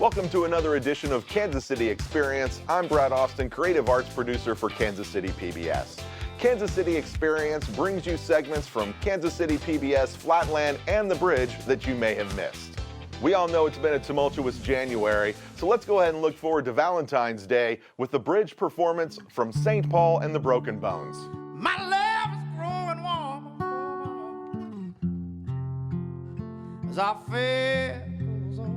Welcome to another edition of Kansas City Experience. I'm Brad Austin, creative arts producer for Kansas City PBS. Kansas City Experience brings you segments from Kansas City PBS, Flatland, and The Bridge that you may have missed. We all know it's been a tumultuous January, so let's go ahead and look forward to Valentine's Day with the Bridge performance from St. Paul and the Broken Bones. My love is growing warm as our fair goes on.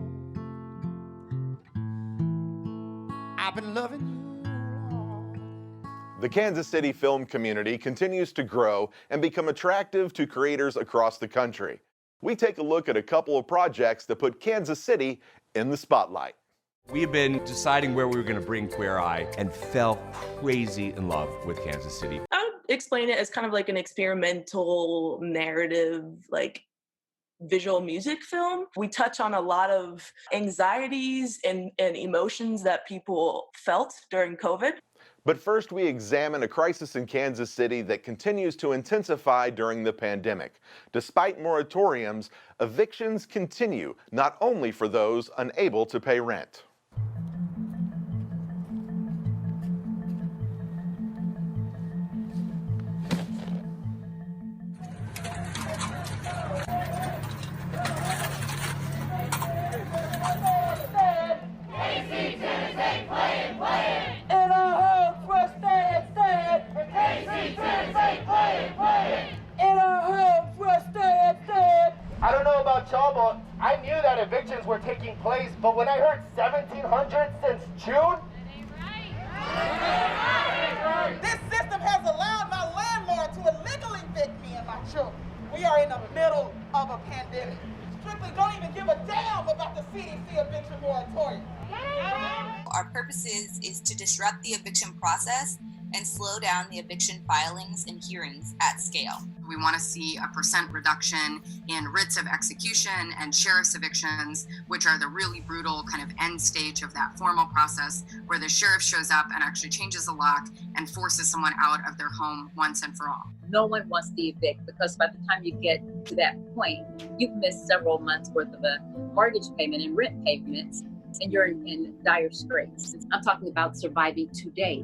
I've been loving you, Lord. The Kansas City film community continues to grow and become attractive to creators across the country. We take a look at a couple of projects that put Kansas City in the spotlight. We've been deciding where we were going to bring Queer Eye and fell crazy in love with Kansas City. I would explain it as kind of like an experimental narrative, like visual music film. We touch on a lot of anxieties and emotions that people felt during COVID. But first, we examine a crisis in Kansas City that continues to intensify during the pandemic. Despite moratoriums, evictions continue, not only for those unable to pay rent. I don't know about y'all, but I knew that evictions were taking place, but when I heard 1,700 since June... This system has allowed my landlord to illegally evict me and my children. We are in the middle of a pandemic. Strictly don't even give a damn about the CDC eviction moratorium. Our purpose is to disrupt the eviction process and slow down the eviction filings and hearings at scale. We want to see a % reduction in writs of execution and sheriff's evictions, which are the really brutal kind of end stage of that formal process where the sheriff shows up and actually changes the lock and forces someone out of their home once and for all. No one wants to evict because by the time you get to that point, you've missed several months worth of a mortgage payment and rent payments, and you're in dire straits. I'm talking about surviving today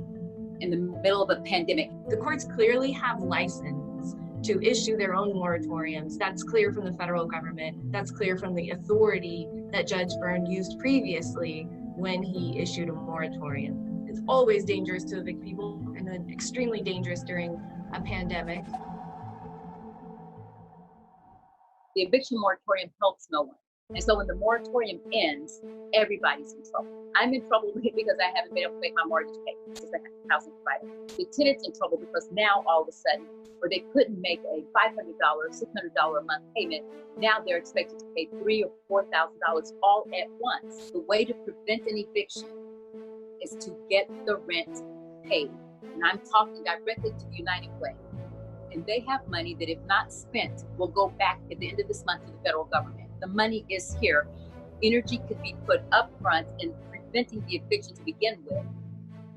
in the middle of a pandemic. The courts clearly have license to issue their own moratoriums. That's clear from the federal government. That's clear from the authority that Judge Byrne used previously when he issued a moratorium. It's always dangerous to evict people, and then extremely dangerous during a pandemic. The eviction moratorium helps no one. And so when the moratorium ends, everybody's in trouble. I'm in trouble because I haven't been able to make my mortgage payment since I have a housing provider. The tenant's in trouble because now all of a sudden, where they couldn't make a $500, $600 a month payment, now they're expected to pay $3,000 or $4,000 all at once. The way to prevent an eviction is to get the rent paid. And I'm talking directly to the United Way. And they have money that, if not spent, will go back at the end of this month to the federal government. The money is here. Energy could be put up front in preventing the eviction to begin with.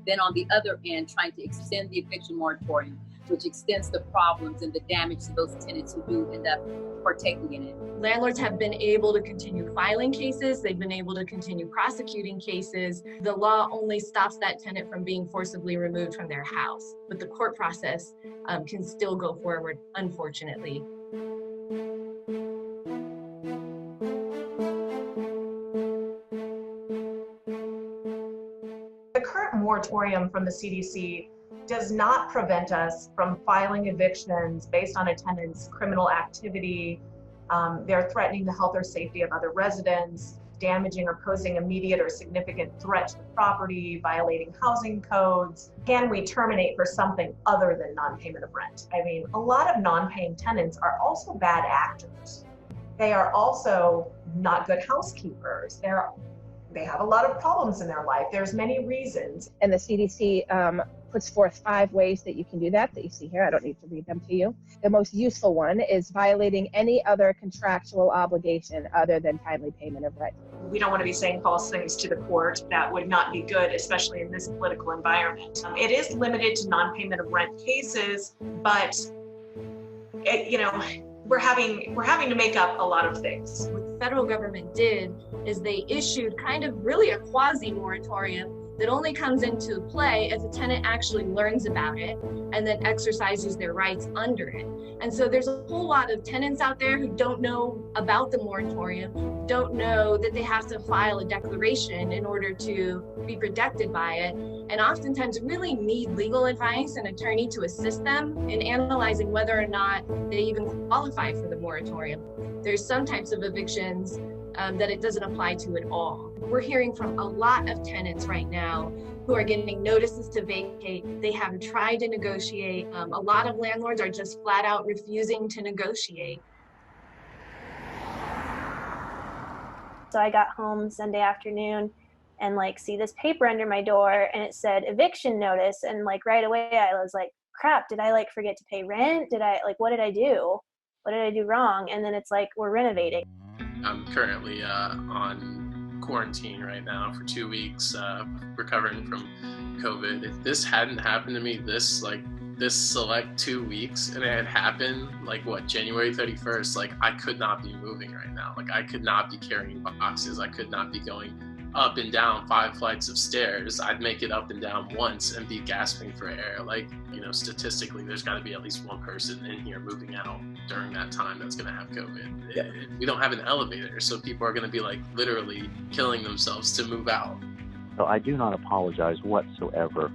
Then on the other end, trying to extend the eviction moratorium, which extends the problems and the damage to those tenants who do end up partaking in it. Landlords have been able to continue filing cases. They've been able to continue prosecuting cases. The law only stops that tenant from being forcibly removed from their house, but the court process can still go forward, unfortunately. The current moratorium from the CDC does not prevent us from filing evictions based on a tenant's criminal activity. They're threatening the health or safety of other residents, damaging or posing immediate or significant threat to the property, violating housing codes. Can we terminate for something other than non-payment of rent? I mean, a lot of non-paying tenants are also bad actors. They are also not good housekeepers. They have a lot of problems in their life. There's many reasons. And the CDC puts forth 5 ways that you can do that you see here. I don't need to read them to you. The most useful one is violating any other contractual obligation other than timely payment of rent. We don't want to be saying false things to the court. That would not be good, especially in this political environment. It is limited to non-payment of rent cases, but we're having to make up a lot of things. With federal government did is they issued kind of really a quasi-moratorium that only comes into play if a tenant actually learns about it and then exercises their rights under it. And so there's a whole lot of tenants out there who don't know about the moratorium, don't know that they have to file a declaration in order to be protected by it, and oftentimes really need legal advice and attorney to assist them in analyzing whether or not they even qualify for the moratorium. There's some types of evictions that it doesn't apply to at all. We're hearing from a lot of tenants right now who are getting notices to vacate. They have tried to negotiate. A lot of landlords are just flat out refusing to negotiate. So I got home Sunday afternoon and see this paper under my door, and it said eviction notice, and right away I was like, crap, did I forget to pay rent? Did I what did I do? What did I do wrong? And then it's we're renovating. I'm currently on quarantine right now for 2 weeks, recovering from COVID. If this hadn't happened to me this select 2 weeks, and it had happened January 31st, I could not be moving right now. I could not be carrying boxes. I could not be going up and down 5 flights of stairs. I'd make it up and down once and be gasping for air. Statistically, there's got to be at least one person in here moving out during that time that's going to have COVID. Yeah. We don't have an elevator, so people are going to be literally killing themselves to move out. So I do not apologize whatsoever.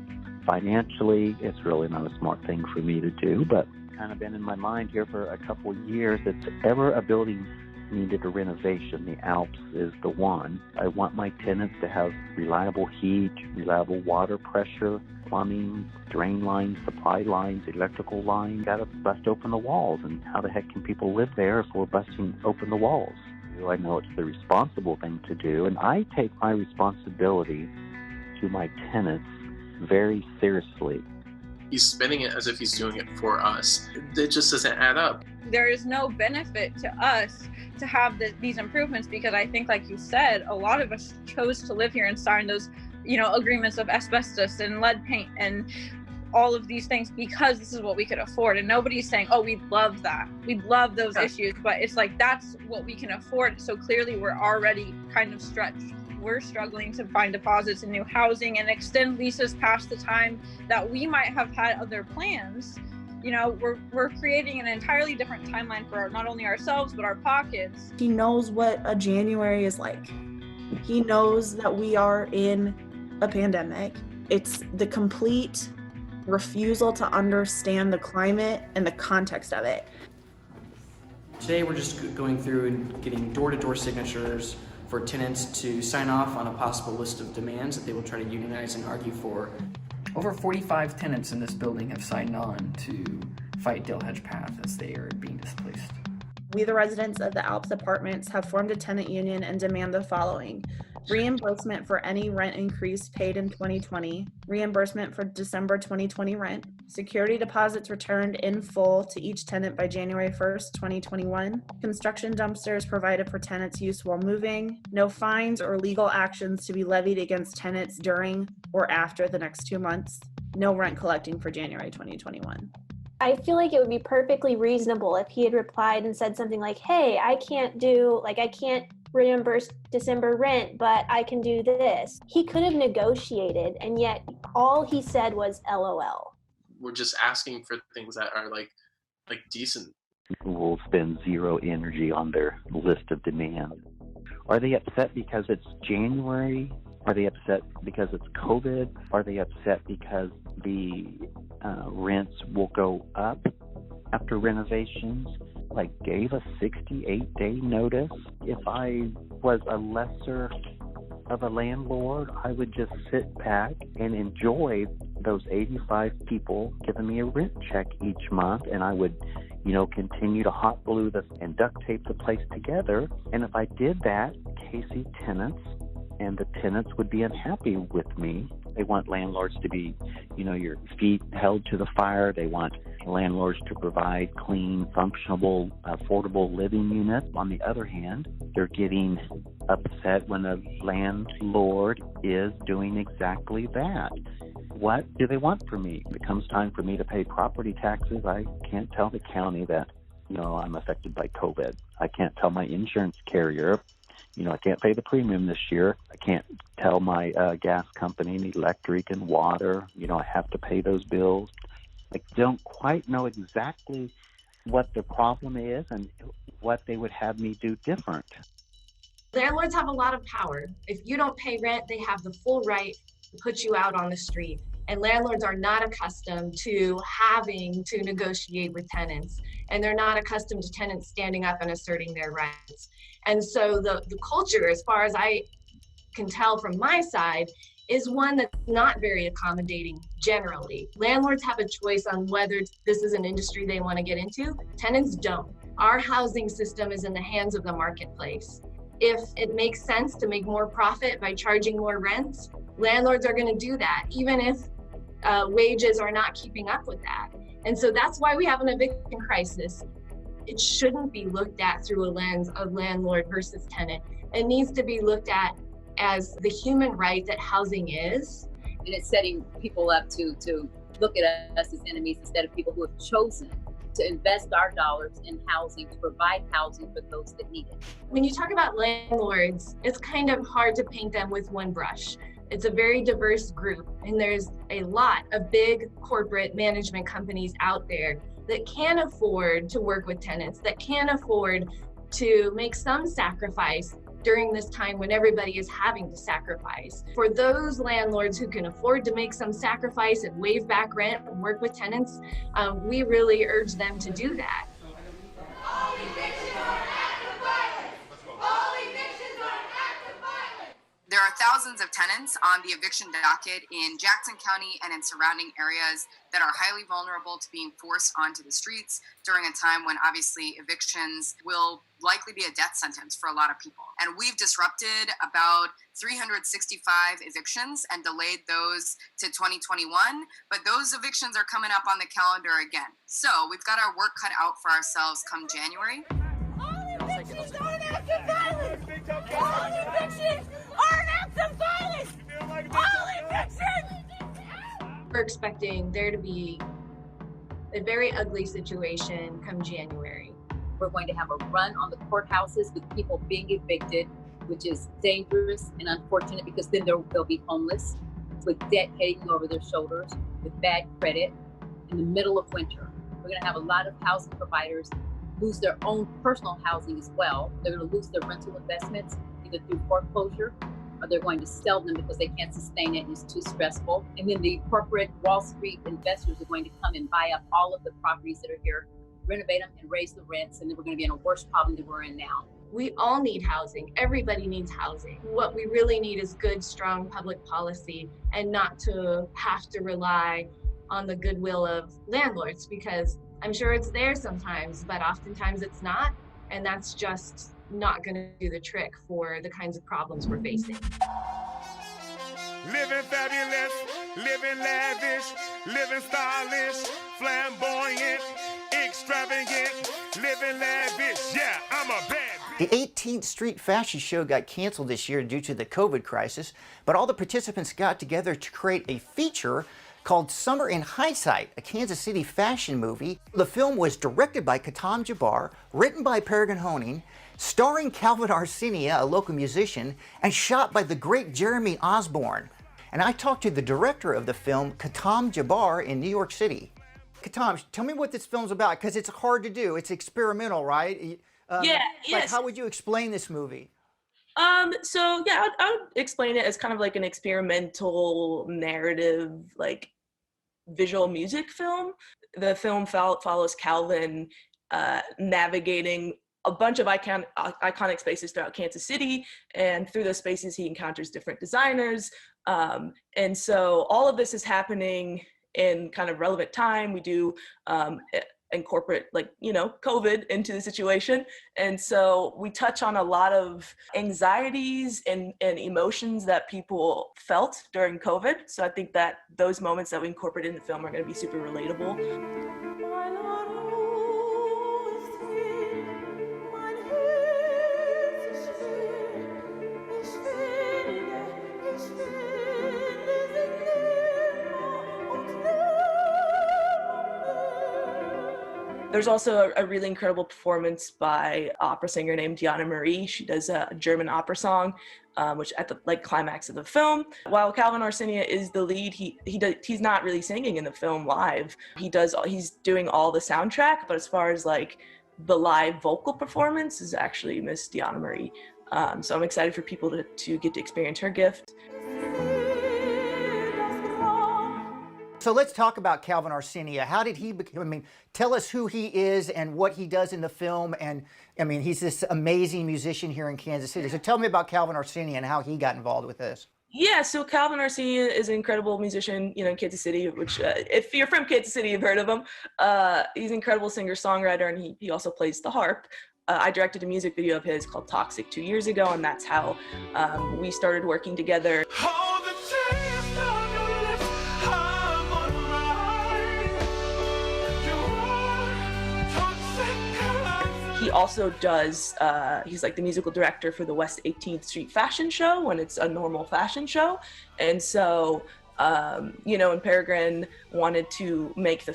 Financially, it's really not a smart thing for me to do, but kind of been in my mind here for a couple years. If ever a building needed a renovation, the Alps is the one. I want my tenants to have reliable heat, reliable water pressure, plumbing, drain lines, supply lines, electrical lines. Got to bust open the walls, and how the heck can people live there if we're busting open the walls? I know it's the responsible thing to do, and I take my responsibility to my tenants very seriously. He's spinning it as if he's doing it for us. It just doesn't add up. There is no benefit to us to have these improvements, because I think, like you said, a lot of us chose to live here and sign those, agreements of asbestos and lead paint and all of these things because this is what we could afford. And nobody's saying, oh, we love that. We love those issues, but it's that's what we can afford. So clearly we're already kind of stretched. We're struggling to find deposits in new housing and extend leases past the time that we might have had other plans. We're creating an entirely different timeline for not only ourselves, but our pockets. He knows what a January is like. He knows that we are in a pandemic. It's the complete refusal to understand the climate and the context of it. Today we're just going through and getting door-to-door signatures for tenants to sign off on a possible list of demands that they will try to unionize and argue for. Over 45 tenants in this building have signed on to fight Dalhedge Path as they are being displaced. We, the residents of the Alps Apartments, have formed a tenant union and demand the following: reimbursement for any rent increase paid in 2020, reimbursement for December 2020 rent, security deposits returned in full to each tenant by January 1st, 2021, construction dumpsters provided for tenants' use while moving, no fines or legal actions to be levied against tenants during or after the next 2 months, no rent collecting for January 2021. I feel like it would be perfectly reasonable if he had replied and said something like, hey, I can't reimburse December rent, but I can do this. He could have negotiated, and yet all he said was LOL. We're just asking for things that are decent. People will spend zero energy on their list of demands. Are they upset because it's January? Are they upset because it's COVID? Are they upset because the rents will go up after renovations? Gave a 68-day notice. If I was a lesser of a landlord, I would just sit back and enjoy those 85 people giving me a rent check each month, and I would, continue to hot glue and duct tape the place together. And if I did that, Casey tenants and the tenants would be unhappy with me. They want landlords to be, your feet held to the fire. They want landlords to provide clean, functional, affordable living units. On the other hand, they're getting upset when a landlord is doing exactly that. What do they want from me? If it comes time for me to pay property taxes, I can't tell the county that I'm affected by COVID. I can't tell my insurance carrier, I can't pay the premium this year. I can't tell my gas company and electric and water, I have to pay those bills. I don't quite know exactly what the problem is and what they would have me do different. Landlords have a lot of power. If you don't pay rent, they have the full right to put you out on the street. And landlords are not accustomed to having to negotiate with tenants. And they're not accustomed to tenants standing up and asserting their rights. And so the culture, as far as I can tell from my side, is one that's not very accommodating generally. Landlords have a choice on whether this is an industry they want to get into. Tenants don't. Our housing system is in the hands of the marketplace. If it makes sense to make more profit by charging more rents, landlords are going to do that, even if wages are not keeping up with that. And so that's why we have an eviction crisis. It shouldn't be looked at through a lens of landlord versus tenant. It needs to be looked at as the human right that housing is. And it's setting people up to look at us as enemies instead of people who have chosen to invest our dollars in housing, to provide housing for those that need it. When you talk about landlords, it's kind of hard to paint them with one brush. It's a very diverse group, and there's a lot of big corporate management companies out there that can afford to work with tenants, that can afford to make some sacrifice during this time when everybody is having to sacrifice. For those landlords who can afford to make some sacrifice and waive back rent and work with tenants, we really urge them to do that. All evictions are an act of violence! All evictions are an act of violence! There are thousands of tenants on the eviction docket in Jackson County and in surrounding areas that are highly vulnerable to being forced onto the streets during a time when obviously evictions will likely be a death sentence for a lot of people. And we've disrupted about 365 evictions and delayed those to 2021, but those evictions are coming up on the calendar again. So we've got our work cut out for ourselves come January. All evictions are an act of violence! All evictions are an act of violence! All evictions! We're expecting there to be a very ugly situation come January. We're going to have a run on the courthouses with people being evicted, which is dangerous and unfortunate because then they'll be homeless with debt hanging over their shoulders, with bad credit in the middle of winter. We're going to have a lot of housing providers lose their own personal housing as well. They're going to lose their rental investments either through foreclosure or they're going to sell them because they can't sustain it and it's too stressful. And then the corporate Wall Street investors are going to come and buy up all of the properties that are here, renovate them and raise the rents, and then we're going to be in a worse problem than we're in now. We all need housing. Everybody needs housing. What we really need is good, strong public policy and not to have to rely on the goodwill of landlords, because I'm sure it's there sometimes, but oftentimes it's not. And that's just not going to do the trick for the kinds of problems we're facing. Living fabulous, living lavish, living stylish, flamboyant, extravagant, living lavish. Yeah, I'm a bad. The 18th Street Fashion Show got canceled this year due to the COVID crisis, but all the participants got together to create a feature called Summer in Hindsight, a Kansas City fashion movie. The film was directed by Katam Jabbar, written by Peregrine Honing, starring Calvin Arsenia, a local musician, and shot by the great Jeremy Osborne. And I talked to the director of the film, Katam Jabbar, in New York City. Katam, tell me what this film's about, because it's hard to do. It's experimental, right? Yes. How would you explain this movie? So yeah, I would explain it as kind of like an experimental narrative, like visual music film. The film follows Calvin navigating a bunch of iconic spaces throughout Kansas City, and through those spaces he encounters different designers. And so all of this is happening in kind of relevant time. We do incorporate COVID into the situation. And so we touch on a lot of anxieties and emotions that people felt during COVID. So I think that those moments that we incorporate in the film are going to be super relatable. There's also a really incredible performance by opera singer named Diana Marie. She does a German opera song, which at the climax of the film. While Calvin Arsenia is the lead, he's not really singing in the film live. He's doing all the soundtrack, but as far as like the live vocal performance is actually Miss Diana Marie. So I'm excited for people to get to experience her gift. So let's talk about Calvin Arsenia. How did he become, I mean, tell us who he is and what he does in the film. And I mean, he's this amazing musician here in Kansas City. So tell me about Calvin Arsenia and how he got involved with this. Yeah, so Calvin Arsenia is an incredible musician, in Kansas City, which if you're from Kansas City, you've heard of him. He's an incredible singer-songwriter, and he also plays the harp. I directed a music video of his called Toxic 2 years ago, and that's how we started working together. He also does, he's like the musical director for the West 18th Street Fashion Show when it's a normal fashion show. And so, when Peregrine wanted to make the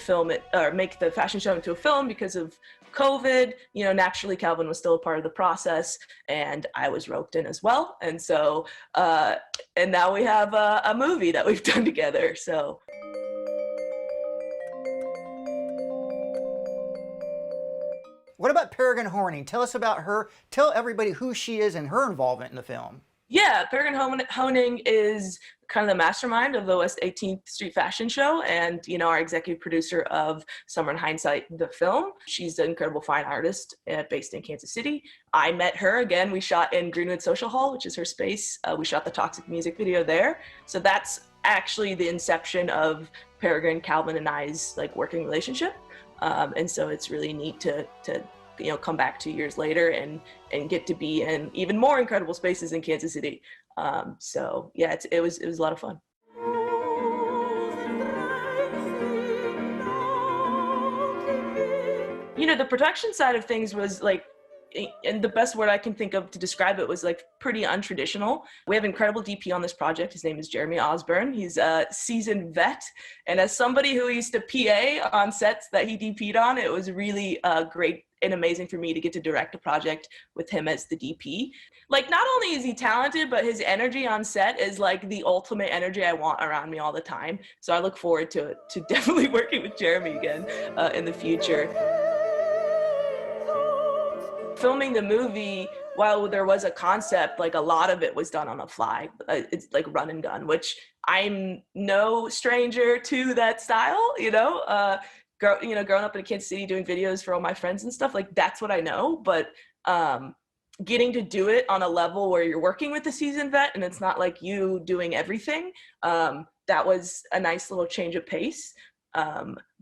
fashion show into a film because of COVID, naturally Calvin was still a part of the process, and I was roped in as well. And so, and now we have a movie that we've done together, so. What about Peregrine Honing? Tell us about her. Tell everybody who she is and her involvement in the film. Yeah, Peregrine Honing is kind of the mastermind of the West 18th Street Fashion Show and, our executive producer of Summer in Hindsight, the film. She's an incredible fine artist based in Kansas City. I met her, again, we shot in Greenwood Social Hall, which is her space. We shot the Toxic music video there. So that's actually the inception of Peregrine, Calvin, and I's working relationship. And so it's really neat to come back 2 years later and get to be in even more incredible spaces in Kansas City. So yeah, it was a lot of fun. The production side of things was and the best word I can think of to describe it was pretty untraditional. We have an incredible DP on this project. His name is Jeremy Osborne. He's a seasoned vet. And as somebody who used to PA on sets that he DP'd on, it was really great and amazing for me to get to direct a project with him as the DP. Not only is he talented, but his energy on set is the ultimate energy I want around me all the time. So I look forward to definitely working with Jeremy again in the future. Filming the movie, while there was a concept, a lot of it was done on the fly. It's run and gun, which I'm no stranger to that style, growing up in Kansas City doing videos for all my friends and stuff, that's what I know. But getting to do it on a level where you're working with a seasoned vet and it's not like you doing everything, that was a nice little change of pace.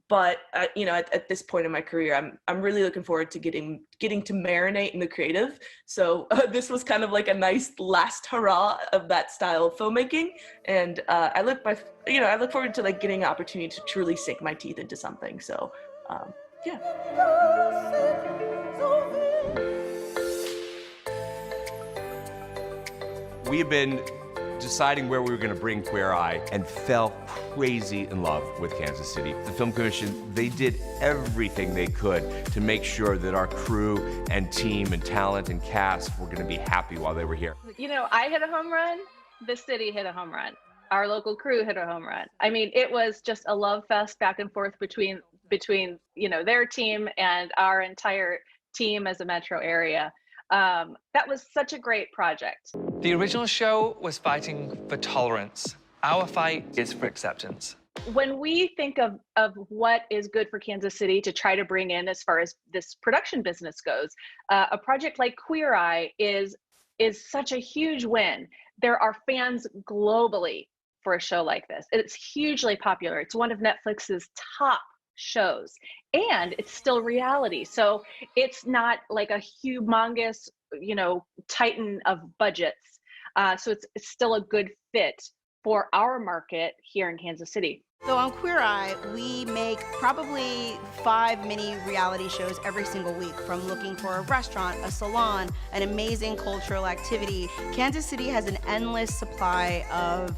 But at this point in my career, I'm really looking forward to getting to marinate in the creative. So this was kind of a nice last hurrah of that style of filmmaking. And I look forward to getting an opportunity to truly sink my teeth into something. So yeah. We have been deciding where we were going to bring Queer Eye and fell crazy in love with Kansas City. The Film Commission, they did everything they could to make sure that our crew and team and talent and cast were going to be happy while they were here. I hit a home run, the city hit a home run, our local crew hit a home run. I mean, it was just a love fest back and forth between their team and our entire team as a metro area. That was such a great project. The original show was fighting for tolerance. Our fight is for acceptance. When we think of what is good for Kansas City to try to bring in as far as this production business goes, a project like Queer Eye is such a huge win. There are fans globally for a show like this. It's hugely popular. It's one of Netflix's top shows, and it's still reality. So it's not like a humongous, titan of budgets. So it's still a good fit for our market here in Kansas City. So on Queer Eye, we make probably 5 mini reality shows every single week, from looking for a restaurant, a salon, an amazing cultural activity. Kansas City has an endless supply of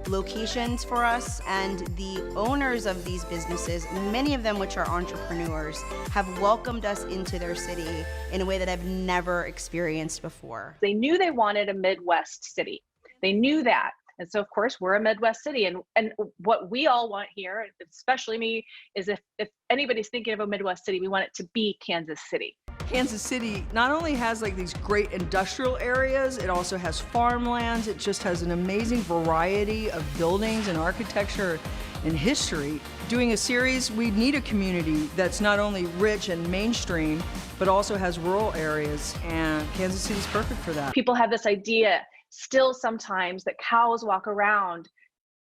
locations for us, and the owners of these businesses, many of them which are entrepreneurs, have welcomed us into their city in a way that I've never experienced before. They knew they wanted a Midwest city. They knew that. And so, of course, we're a Midwest city. And what we all want here, especially me, is if anybody's thinking of a Midwest city, we want it to be Kansas City. Kansas City not only has like these great industrial areas, it also has farmlands. It just has an amazing variety of buildings and architecture and history. Doing a series, we need a community that's not only rich and mainstream, but also has rural areas. And Kansas City's perfect for that. People have this idea still sometimes that cows walk around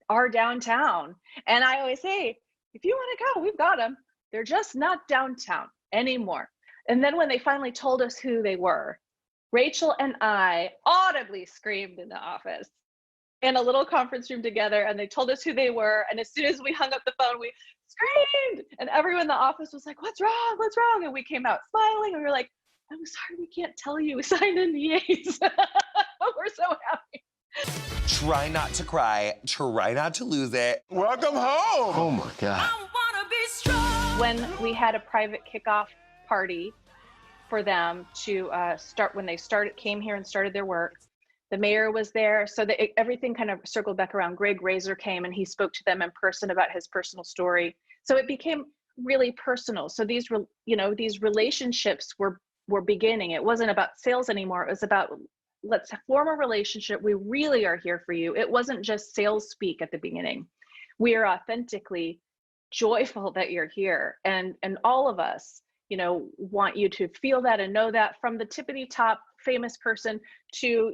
our downtown. And I always say, if you want to go, we've got them. They're just not downtown anymore. And then when they finally told us who they were, Rachel and I audibly screamed in the office in a little conference room together, and they told us who they were. And as soon as we hung up the phone, we screamed, and everyone in the office was like, what's wrong? What's wrong? And we came out smiling, and we were like, I'm sorry, we can't tell you. We signed NDAs. We're so happy. Try not to cry. Try not to lose it. Welcome home. Oh my God. When we had a private kickoff party for them to start, when they came here and started their work, the mayor was there. So that everything kind of circled back around. Greg Razor came and he spoke to them in person about his personal story. So it became really personal. So these relationships were beginning. It wasn't about sales anymore. It was about, let's form a relationship. We really are here for you. It wasn't just sales speak at the beginning. We are authentically joyful that you're here. And all of us, want you to feel that and know that, from the tippity top famous person to,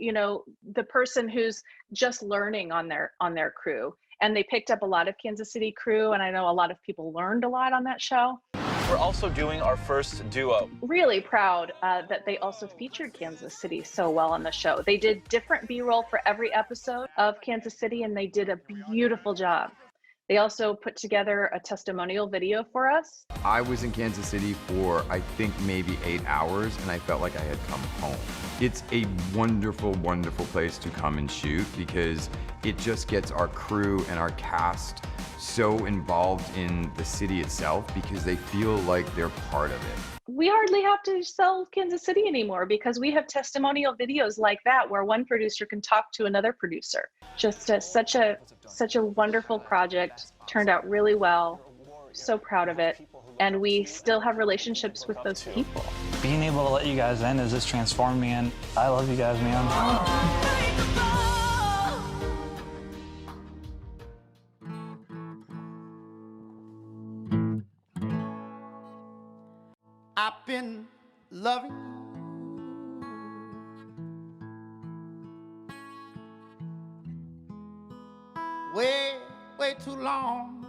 the person who's just learning on their crew. And they picked up a lot of Kansas City crew. And I know a lot of people learned a lot on that show. We're also doing our first duo. Really proud that they also featured Kansas City so well on the show. They did different B-roll for every episode of Kansas City, and they did a beautiful job. They also put together a testimonial video for us. I was in Kansas City for, I think, maybe 8 hours, and I felt like I had come home. It's a wonderful, wonderful place to come and shoot, because it just gets our crew and our cast so involved in the city itself, because they feel like they're part of it. We hardly have to sell Kansas City anymore, because we have testimonial videos like that where one producer can talk to another producer. Just such a wonderful project, turned out really well. So proud of it. And we still have relationships with those people. Being able to let you guys in has just transformed me, and I love you guys, man. I've been loving you way, way too long,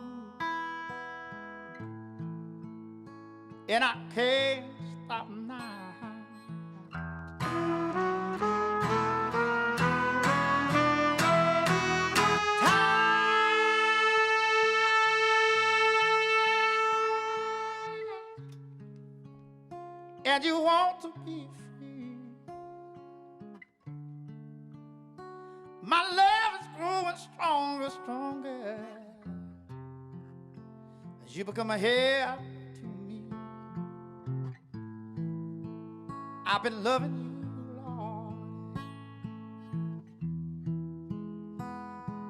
and I can't stop now. And you want to be free. My love is growing stronger, stronger, as you become a help to me. I've been loving you, Lord,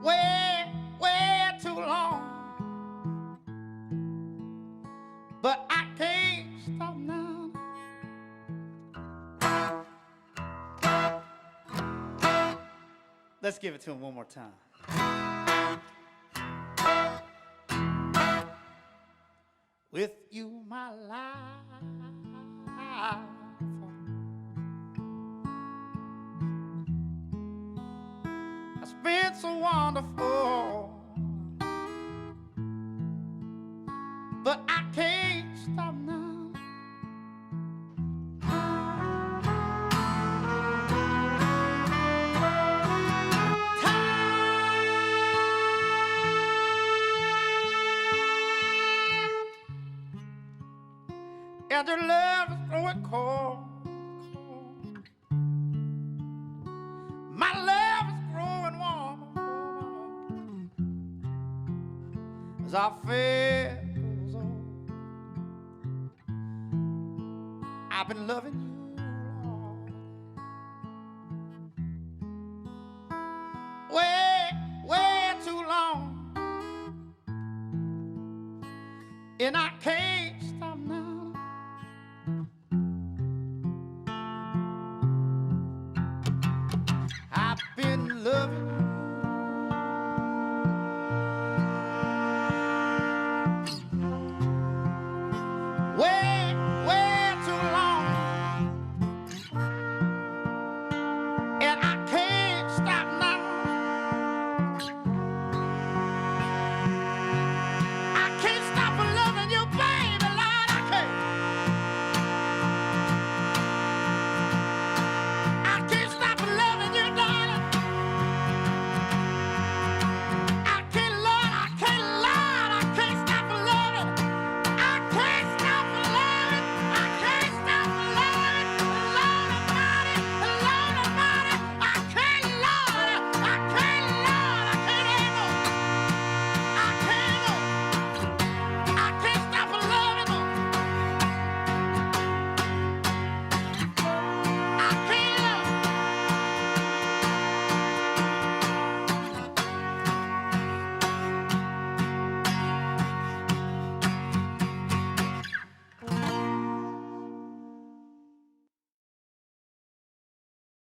way, way too long, but I can't stop now. Let's give it to him one more time. With you, my life has been so wonderful, but I can't stop now. and your love is growing cold. My love is growing warm as our fair goes on. I've been loving you, Lord, way too long, and I can't